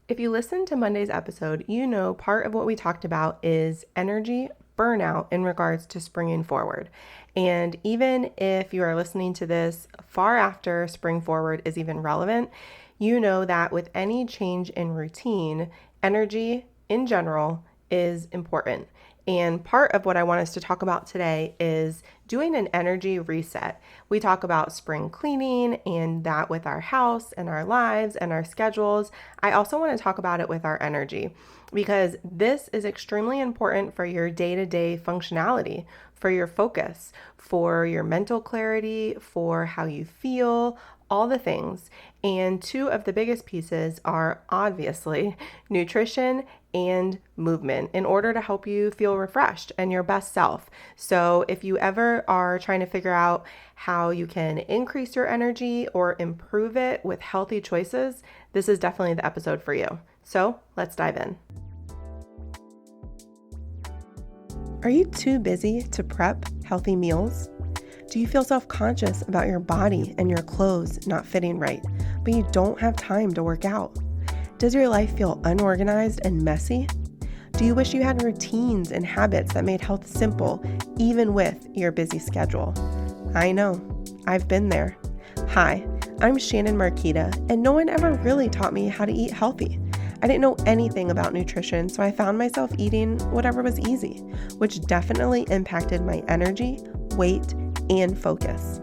If you listened to Monday's episode, you know part of what we talked about is energy burnout in regards to springing forward. And even if you are listening to this far after spring forward is even relevant, you know that with any change in routine, energy in general is important. And part of what I want us to talk about today is doing an energy reset. We talk about spring cleaning and that with our house and our lives and our schedules. I also want to talk about it with our energy because this is extremely important for your day-to-day functionality, for your focus, for your mental clarity, for how you feel, all the things. And two of the biggest pieces are obviously nutrition and movement in order to help you feel refreshed and your best self. So if you ever are trying to figure out how you can increase your energy or improve it with healthy choices, this is definitely the episode for you. So let's dive in. Are you too busy to prep healthy meals? Do you feel self-conscious about your body and your clothes not fitting right, but you don't have time to work out? Does your life feel unorganized and messy? Do you wish you had routines and habits that made health simple, even with your busy schedule? I know, I've been there. Hi, I'm Shannon Marquita, and no one ever really taught me how to eat healthy. I didn't know anything about nutrition, so I found myself eating whatever was easy, which definitely impacted my energy, weight, and focus.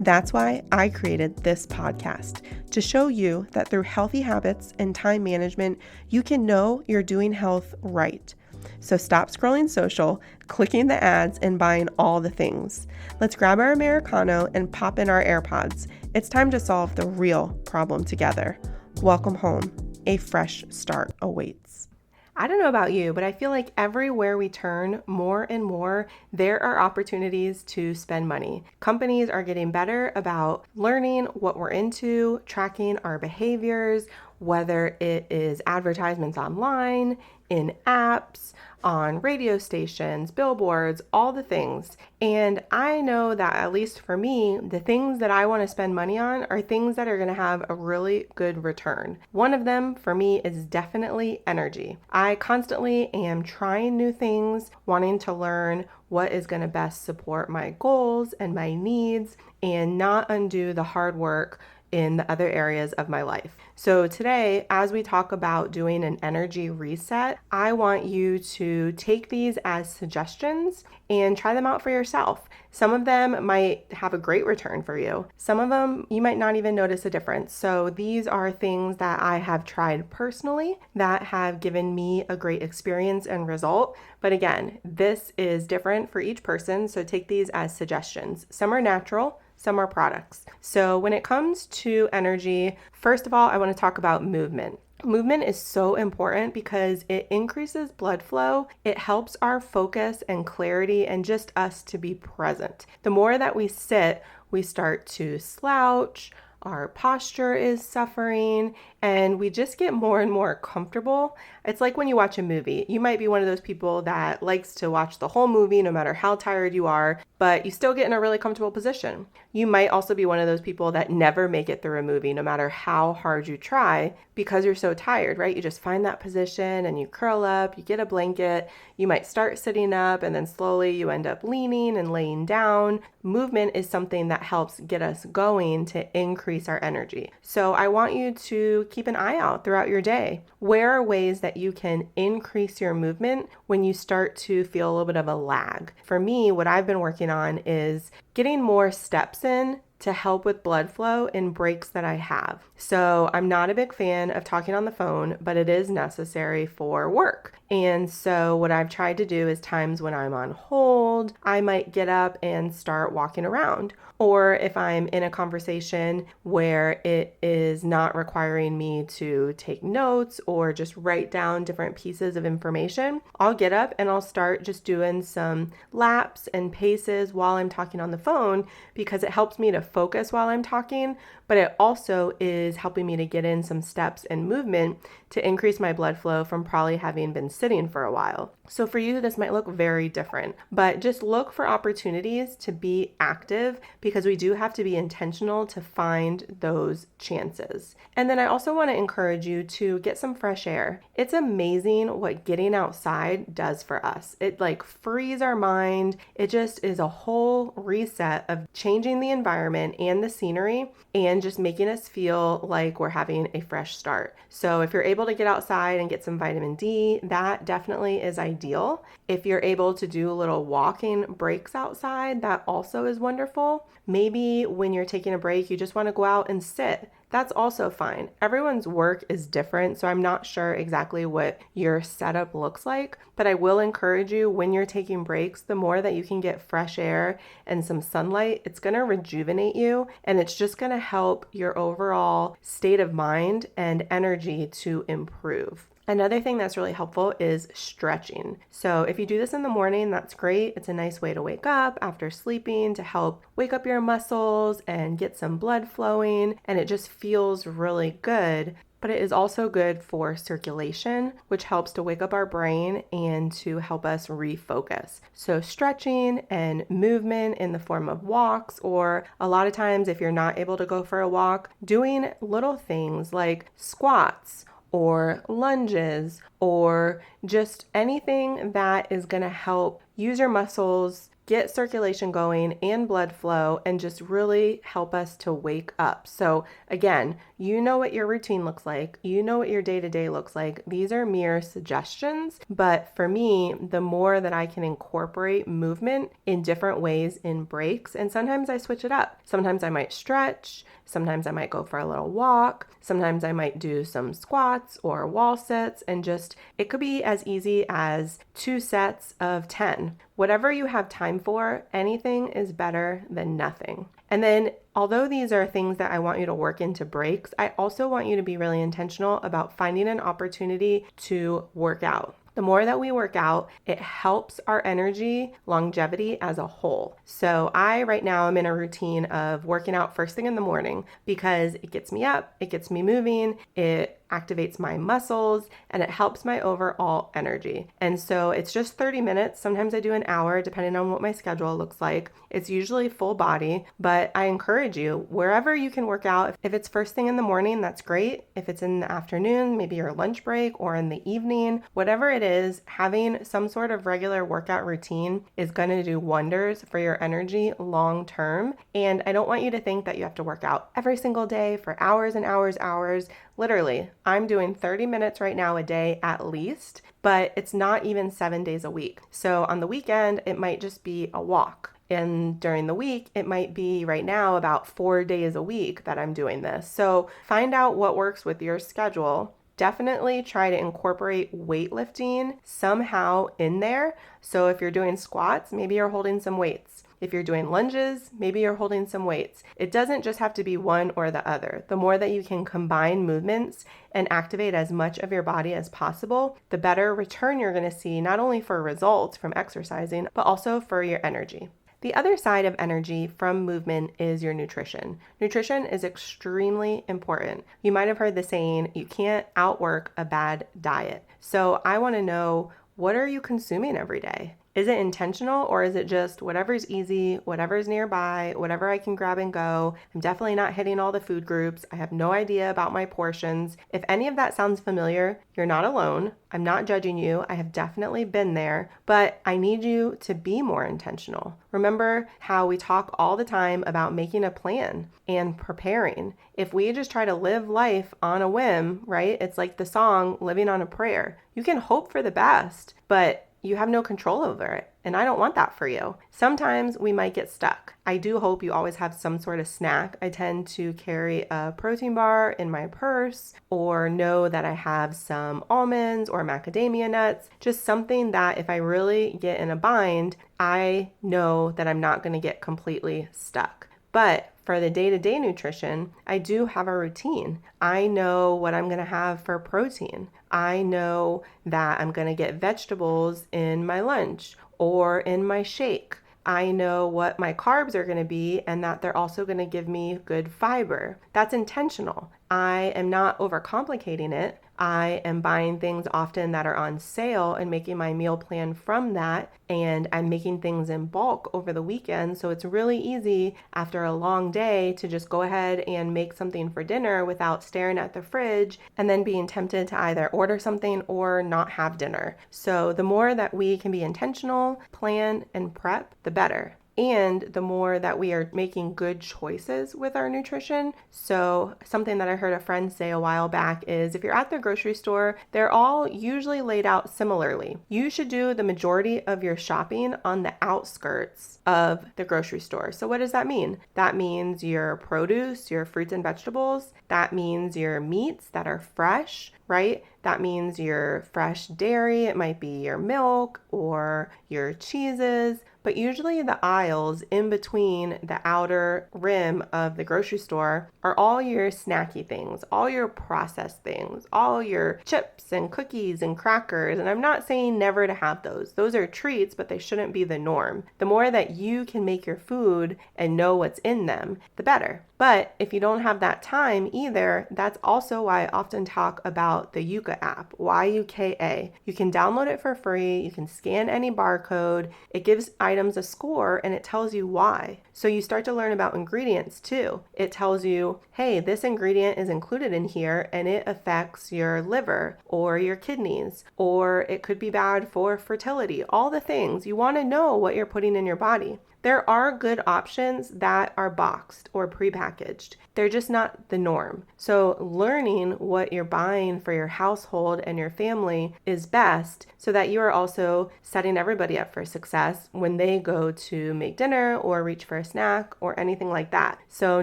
That's why I created this podcast, to show you that through healthy habits and time management, you can know you're doing health right. So stop scrolling social, clicking the ads, and buying all the things. Let's grab our Americano and pop in our AirPods. It's time to solve the real problem together. Welcome home. A fresh start awaits. I don't know about you, but I feel like everywhere we turn, more and more, there are opportunities to spend money. Companies are getting better about learning what we're into, tracking our behaviors, whether it is advertisements online, in apps, on radio stations, billboards, all the things. And I know that at least for me, the things that I want to spend money on are things that are going to have a really good return. One of them for me is definitely energy. I constantly am trying new things, wanting to learn what is going to best support my goals and my needs and not undo the hard work in the other areas of my life. So today, as we talk about doing an energy reset, I want you to take these as suggestions and try them out for yourself. Some of them might have a great return for you. Some of them, you might not even notice a difference. So these are things that I have tried personally that have given me a great experience and result. But again, this is different for each person. So take these as suggestions. Some are natural, some are products. So when it comes to energy, first of all, I want to talk about movement. Movement is so important because it increases blood flow. It helps our focus and clarity and just us to be present. The more that we sit, we start to slouch, our posture is suffering, and we just get more and more comfortable. It's like when you watch a movie. You might be one of those people that likes to watch the whole movie no matter how tired you are, but you still get in a really comfortable position. You might also be one of those people that never make it through a movie no matter how hard you try because you're so tired, right? You just find that position and you curl up, you get a blanket, you might start sitting up and then slowly you end up leaning and laying down. Movement is something that helps get us going to increase our energy. So I want you to keep an eye out throughout your day. Where are ways that you can increase your movement when you start to feel a little bit of a lag? For me, what I've been working on is getting more steps in to help with blood flow in breaks that I have. So I'm not a big fan of talking on the phone, but it is necessary for work. And so what I've tried to do is times when I'm on hold, I might get up and start walking around. Or if I'm in a conversation where it is not requiring me to take notes or just write down different pieces of information, I'll get up and I'll start just doing some laps and paces while I'm talking on the phone because it helps me to focus while I'm talking, but it also is helping me to get in some steps and movement to increase my blood flow from probably having been sitting for a while. So for you, this might look very different, but just look for opportunities to be active because we do have to be intentional to find those chances. And then I also want to encourage you to get some fresh air. It's amazing what getting outside does for us. It like frees our mind. It just is a whole reset of changing the environment and the scenery and just making us feel like we're having a fresh start. So if you're able to get outside and get some vitamin D, that definitely is ideal. If you're able to do little walking breaks outside, that also is wonderful. Maybe when you're taking a break, you just want to go out and sit. That's also fine. Everyone's work is different, so I'm not sure exactly what your setup looks like, but I will encourage you when you're taking breaks, the more that you can get fresh air and some sunlight, it's going to rejuvenate you and it's just going to help your overall state of mind and energy to improve. Another thing that's really helpful is stretching. So if you do this in the morning, that's great. It's a nice way to wake up after sleeping to help wake up your muscles and get some blood flowing, and it just feels really good. But it is also good for circulation, which helps to wake up our brain and to help us refocus. So stretching and movement in the form of walks, or a lot of times if you're not able to go for a walk, doing little things like squats or lunges, or just anything that is going to help use your muscles, get circulation going and blood flow, and just really help us to wake up. So again, you know what your routine looks like. You know what your day-to-day looks like. These are mere suggestions, but for me, the more that I can incorporate movement in different ways in breaks, and sometimes I switch it up. Sometimes I might stretch. Sometimes I might go for a little walk. Sometimes I might do some squats or wall sits, and just, it could be as easy as 2 sets of 10. Whatever you have time for, anything is better than nothing. And then, although these are things that I want you to work into breaks, I also want you to be really intentional about finding an opportunity to work out. The more that we work out, it helps our energy longevity as a whole. So right now I'm in a routine of working out first thing in the morning because it gets me up, it gets me moving, it activates my muscles, and it helps my overall energy. And so it's just 30 minutes. Sometimes I do an hour, depending on what my schedule looks like. It's usually full body, but I encourage you, wherever you can work out. If it's first thing in the morning, that's great. If it's in the afternoon, maybe your lunch break, or in the evening, whatever it is, having some sort of regular workout routine is going to do wonders for your energy long term. And I don't want you to think that you have to work out every single day for hours and hours. Literally, I'm doing 30 minutes right now a day at least, but it's not even 7 days a week. So on the weekend, it might just be a walk. And during the week, it might be right now about 4 days a week that I'm doing this. So find out what works with your schedule. Definitely try to incorporate weightlifting somehow in there. So if you're doing squats, maybe you're holding some weights. If you're doing lunges, maybe you're holding some weights. It doesn't just have to be one or the other. The more that you can combine movements and activate as much of your body as possible, the better return you're going to see, not only for results from exercising, but also for your energy. The other side of energy from movement is your nutrition. Nutrition is extremely important. You might have heard the saying, you can't outwork a bad diet. So I want to know, what are you consuming every day? Is it intentional, or is it just whatever's easy, whatever's nearby, whatever I can grab and go? I'm definitely not hitting all the food groups. I have no idea about my portions. If any of that sounds familiar, you're not alone. I'm not judging you. I have definitely been there, but I need you to be more intentional. Remember how we talk all the time about making a plan and preparing. If we just try to live life on a whim, right? It's like the song, Living on a Prayer. You can hope for the best, but you have no control over it. And I don't want that for you. Sometimes we might get stuck. I do hope you always have some sort of snack. I tend to carry a protein bar in my purse, or know that I have some almonds or macadamia nuts, just something that if I really get in a bind, I know that I'm not going to get completely stuck. But for the day-to-day nutrition, I do have a routine. I know what I'm going to have for protein. I know that I'm going to get vegetables in my lunch or in my shake. I know what my carbs are going to be, and that they're also going to give me good fiber. That's intentional. I am not overcomplicating it. I am buying things often that are on sale and making my meal plan from that. And I'm making things in bulk over the weekend. So it's really easy after a long day to just go ahead and make something for dinner without staring at the fridge and then being tempted to either order something or not have dinner. So the more that we can be intentional, plan, and prep, the better. And the more that we are making good choices with our nutrition. So something that I heard a friend say a while back is if you're at the grocery store, they're all usually laid out similarly. You should do the majority of your shopping on the outskirts of the grocery store. So what does that mean? That means your produce, your fruits and vegetables. That means your meats that are fresh, right? That means your fresh dairy. It might be your milk or your cheeses. But usually the aisles in between the outer rim of the grocery store are all your snacky things, all your processed things, all your chips and cookies and crackers. And I'm not saying never to have those. Those are treats, but they shouldn't be the norm. The more that you can make your food and know what's in them, the better. But if you don't have that time either, that's also why I often talk about the Yuka app, Y-U-K-A. You can download it for free. You can scan any barcode. It gives items a score and it tells you why. So you start to learn about ingredients too. It tells you, hey, this ingredient is included in here and it affects your liver or your kidneys, or it could be bad for fertility. All the things. You want to know what you're putting in your body. There are good options that are boxed or prepackaged. They're just not the norm. So learning what you're buying for your household and your family is best so that you are also setting everybody up for success when they go to make dinner or reach for a snack or anything like that. So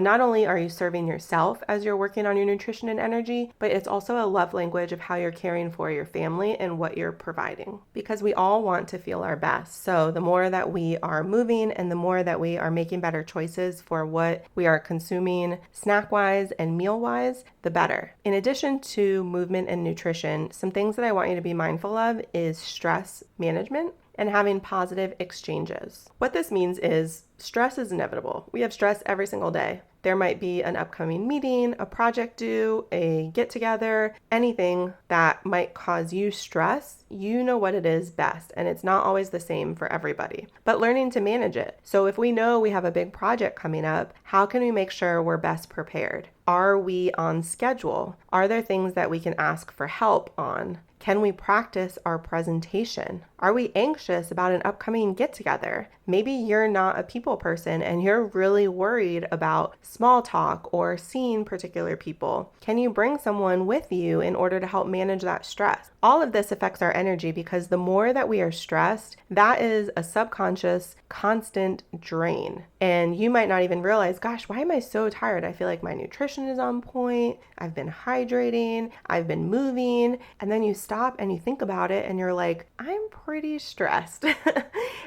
not only are you serving yourself as you're working on your nutrition and energy, but it's also a love language of how you're caring for your family and what you're providing. Because we all want to feel our best. So the more that we are moving and the more that we are making better choices for what we are consuming snack-wise and meal-wise, the better. In addition to movement and nutrition, some things that I want you to be mindful of is stress management and having positive exchanges. What this means is stress is inevitable. We have stress every single day. There might be an upcoming meeting, a project due, a get-together, anything that might cause you stress. You know what it is best, and it's not always the same for everybody. But learning to manage it. So if we know we have a big project coming up, how can we make sure we're best prepared? Are we on schedule? Are there things that we can ask for help on? Can we practice our presentation? Are we anxious about an upcoming get-together? Maybe you're not a people person and you're really worried about small talk or seeing particular people. Can you bring someone with you in order to help manage that stress? All of this affects our energy because the more that we are stressed, that is a subconscious, constant drain. And you might not even realize, gosh, why am I so tired? I feel like my nutrition is on point. I've been hydrating. I've been moving. And then you stop and you think about it and you're like, I'm pretty stressed.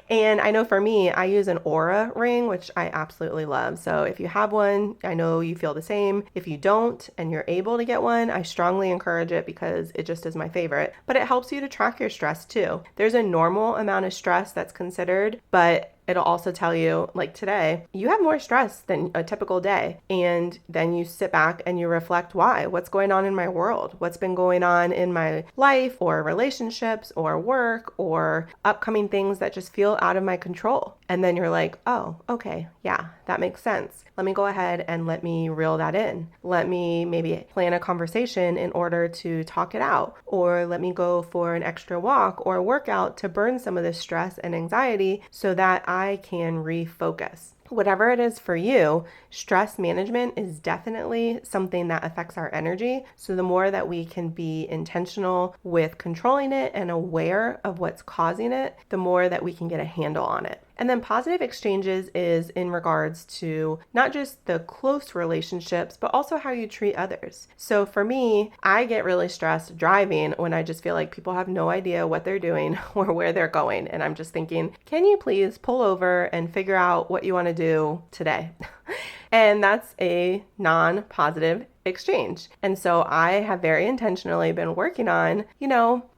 And I know for me, I use an Aura ring, which I absolutely love. So if you have one, I know you feel the same. If you don't and you're able to get one, I strongly encourage it because it just is my favorite. But it helps you to track your stress too. There's a normal amount of stress that's considered, but it'll also tell you, like today, you have more stress than a typical day. And then you sit back and you reflect, why? What's going on in my world? What's been going on in my life or relationships or work or upcoming things that just feel out of my control? And then you're like, oh, okay, yeah, that makes sense. Let me go ahead and let me reel that in. Let me maybe plan a conversation in order to talk it out. Or let me go for an extra walk or a workout to burn some of this stress and anxiety so that I can refocus. Whatever it is for you, stress management is definitely something that affects our energy. So the more that we can be intentional with controlling it and aware of what's causing it, the more that we can get a handle on it. And then positive exchanges is in regards to not just the close relationships, but also how you treat others. So for me, I get really stressed driving when I just feel like people have no idea what they're doing or where they're going. And I'm just thinking, can you please pull over and figure out what you want to do today? And that's a non-positive exchange. And so I have very intentionally been working on,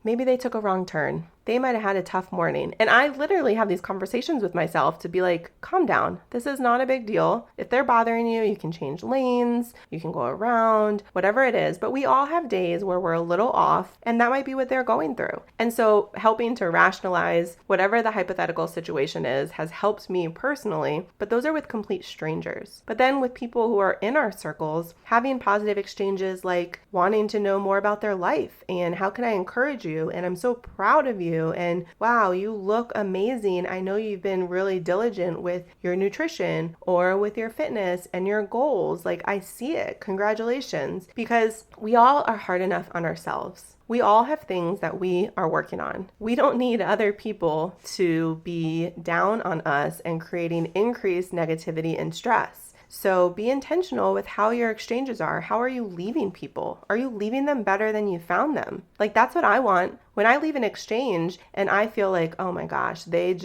maybe they took a wrong turn. They might have had a tough morning. And I literally have these conversations with myself to be like, calm down. This is not a big deal. If they're bothering you, you can change lanes, you can go around, whatever it is. But we all have days where we're a little off, and that might be what they're going through. And so helping to rationalize whatever the hypothetical situation is has helped me personally, but those are with complete strangers. But then with people who are in our circles, having positive exchanges like wanting to know more about their life and how can I encourage you? And I'm so proud of you. And wow, you look amazing. I know you've been really diligent with your nutrition or with your fitness and your goals. Like, I see it. Congratulations. Because we all are hard enough on ourselves. We all have things that we are working on. We don't need other people to be down on us and creating increased negativity and stress. So be intentional with how your exchanges are. How are you leaving people? Are you leaving them better than you found them? Like, that's what I want. When I leave an exchange and I feel like, oh my gosh, that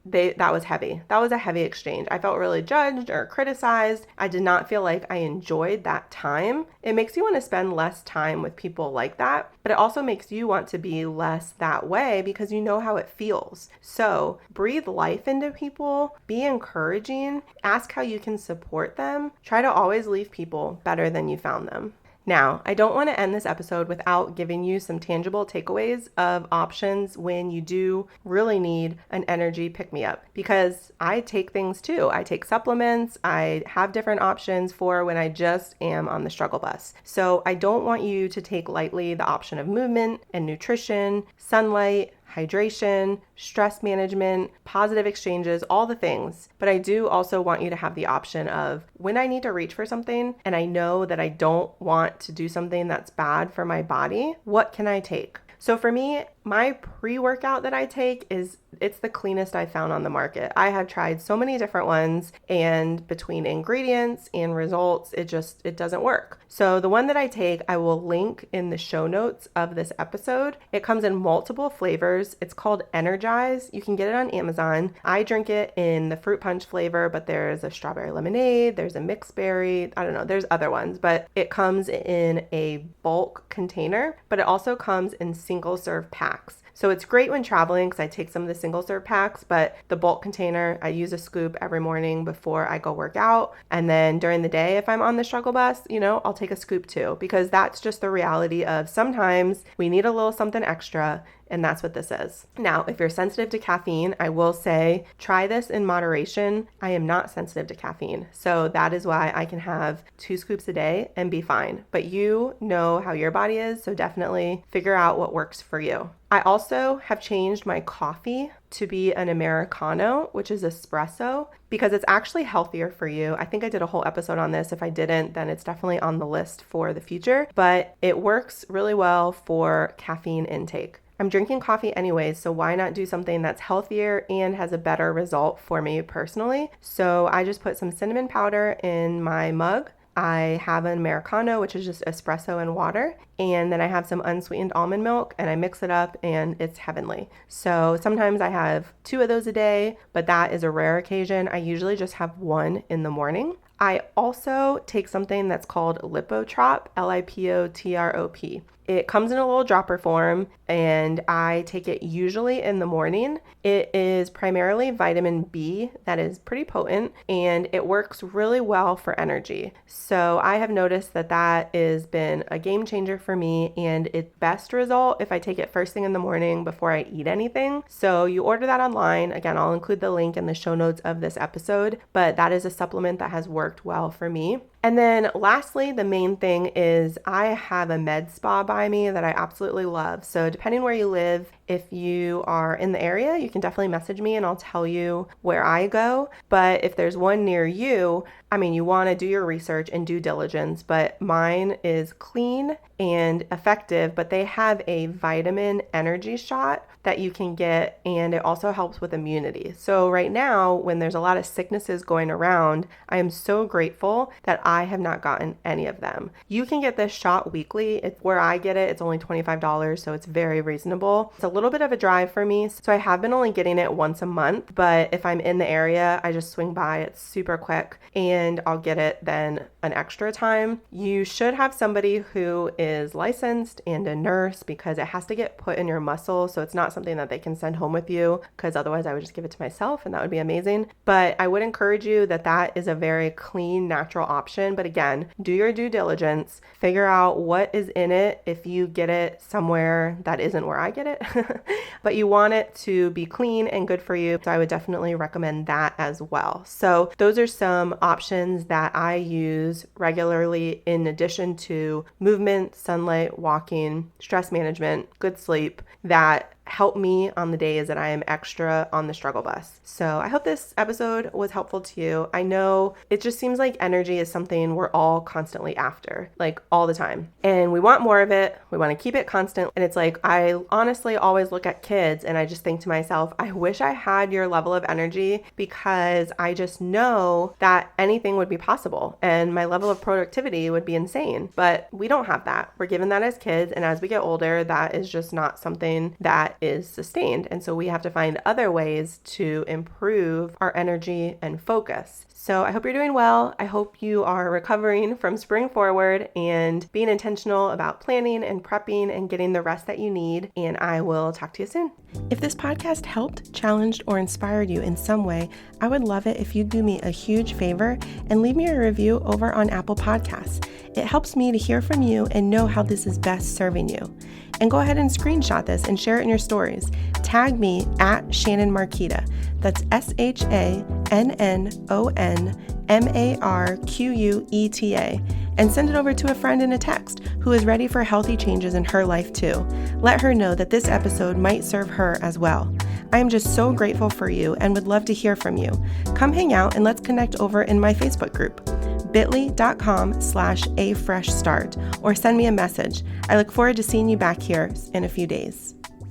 was heavy. That was a heavy exchange. I felt really judged or criticized. I did not feel like I enjoyed that time. It makes you want to spend less time with people like that, but it also makes you want to be less that way because you know how it feels. So breathe life into people, be encouraging, ask how you can support them. Try to always leave people better than you found them. Now, I don't want to end this episode without giving you some tangible takeaways of options when you do really need an energy pick-me-up, because I take things too. I take supplements. I have different options for when I just am on the struggle bus. So I don't want you to take lightly the option of movement and nutrition, sunlight, hydration, stress management, positive exchanges, all the things. But I do also want you to have the option of when I need to reach for something and I know that I don't want to do something that's bad for my body, what can I take? So for me, my pre-workout that I take it's the cleanest I found on the market. I have tried so many different ones, and between ingredients and results, it doesn't work. So the one that I take, I will link in the show notes of this episode. It comes in multiple flavors. It's called Energize. You can get it on Amazon. I drink it in the fruit punch flavor, but there's a strawberry lemonade, there's a mixed berry, I don't know, there's other ones, but it comes in a bulk container, but it also comes in single serve packs. So it's great when traveling because I take some of the single serve packs, but the bulk container, I use a scoop every morning before I go work out. And then during the day, if I'm on the struggle bus, I'll take a scoop too, because that's just the reality of sometimes we need a little something extra. And that's what this is. Now, if you're sensitive to caffeine, I will say try this in moderation. I am not sensitive to caffeine. So that is why I can have 2 scoops a day and be fine. But you know how your body is, so definitely figure out what works for you. I also have changed my coffee to be an Americano, which is espresso, because it's actually healthier for you. I think I did a whole episode on this. If I didn't, then it's definitely on the list for the future. But it works really well for caffeine intake. I'm drinking coffee anyways, so why not do something that's healthier and has a better result for me personally? So I just put some cinnamon powder in my mug. I have an Americano, which is just espresso and water. And then I have some unsweetened almond milk and I mix it up and it's heavenly. So sometimes I have 2 of those a day, but that is a rare occasion. I usually just have 1 in the morning. I also take something that's called Lipotrop, Lipotrop. It comes in a little dropper form and I take it usually in the morning. It is primarily vitamin B that is pretty potent and it works really well for energy. So I have noticed that has been a game changer for me, and it's best result if I take it first thing in the morning before I eat anything. So you order that online. Again, I'll include the link in the show notes of this episode, but that is a supplement that has worked well for me. And then lastly, the main thing is I have a med spa by me that I absolutely love. So depending where you live, if you are in the area, you can definitely message me and I'll tell you where I go. But if there's one near you, you want to do your research and due diligence, but mine is clean and effective, but they have a vitamin energy shot that you can get, and it also helps with immunity. So right now, when there's a lot of sicknesses going around, I am so grateful that I have not gotten any of them. You can get this shot weekly. It's where I get it. It's only $25, so it's very reasonable. It's a little bit of a drive for me, so I have been only getting it once a month, but if I'm in the area, I just swing by. It's super quick, and I'll get it then an extra time, you should have somebody who is licensed and a nurse, because it has to get put in your muscle. So it's not something that they can send home with you, because otherwise I would just give it to myself and that would be amazing. But I would encourage you that is a very clean, natural option. But again, do your due diligence, figure out what is in it if you get it somewhere that isn't where I get it, but you want it to be clean and good for you. So I would definitely recommend that as well. So those are some options that I use regularly in addition to movement, sunlight, walking, stress management, good sleep, that help me on the days that I am extra on the struggle bus. So I hope this episode was helpful to you. I know it just seems like energy is something we're all constantly after, like all the time. And we want more of it. We want to keep it constant. And it's like, I honestly always look at kids and I just think to myself, I wish I had your level of energy, because I just know that anything would be possible and my level of productivity would be insane. But we don't have that. We're given that as kids. And as we get older, that is just not something that is sustained. And so we have to find other ways to improve our energy and focus. So I hope you're doing well. I hope you are recovering from spring forward and being intentional about planning and prepping and getting the rest that you need. And I will talk to you soon. If this podcast helped, challenged, or inspired you in some way, I would love it if you'd do me a huge favor and leave me a review over on Apple Podcasts. It helps me to hear from you and know how this is best serving you. And go ahead and screenshot this and share it in your stories. Tag me at Shannon Marquita. That's ShannonMarqueta. And send it over to a friend in a text who is ready for healthy changes in her life too. Let her know that this episode might serve her as well. I am just so grateful for you and would love to hear from you. Come hang out and let's connect over in my Facebook group, bit.ly.com/afreshstart, or send me a message. I look forward to seeing you back here in a few days.